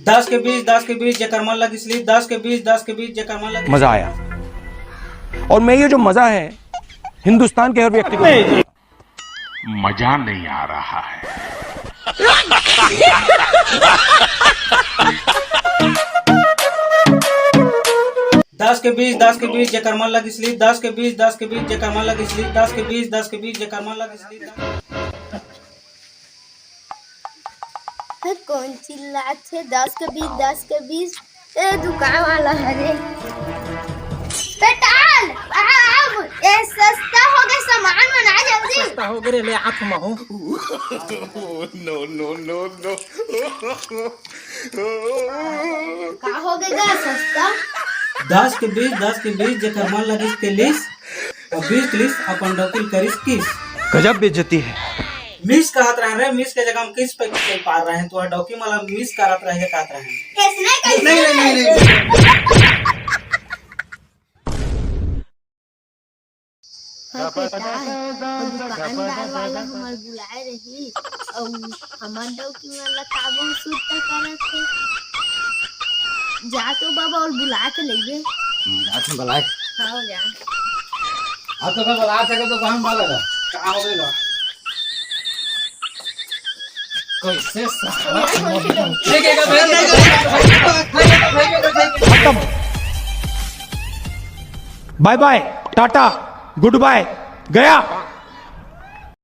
10 के 20 जेकर मन लगी स्लीप 10 के 20 जेकर मन लगी। मजा आया। और मैं ये जो मजा है हिंदुस्तान के हर व्यक्ति को मजा नहीं आ रहा है। दस के बीस जेकर मन लगी स्लीप 10 के 20 जेकर मन लगी स्लीप 10 के 20 जेकर मन लगी स्लीप। कौन चिल्लात है? 10 के 20 ए दुकान वाला है रे। पेटाल अब ए सस्ता हो गया सामान बना जल्दी। सस्ता हो गया ले हाथ में हो। No no no no. का हो गया सस्ता? 10 के 20 जेकर मन लगी तेलिस और 20 अपन डॉकिल करिस किस। गजब बेइज्जती है। मिस कहत रहे मिस के जगह हम किस पे पार रहे हैं तो डॉकी वाला मिस करत रहे कहत रहे। कैसे नहीं। दुकानदार वाला हमार बुलाए रही और हमार डॉकी वाला काबू सूट करत है। जा तो बाबा और बुला के ले गए। हाथ में बुलाए। हाँ जा। आप तो बुला सके तो कहां वाला का हो गया कैसे खत्म। Bye bye tata good bye गया।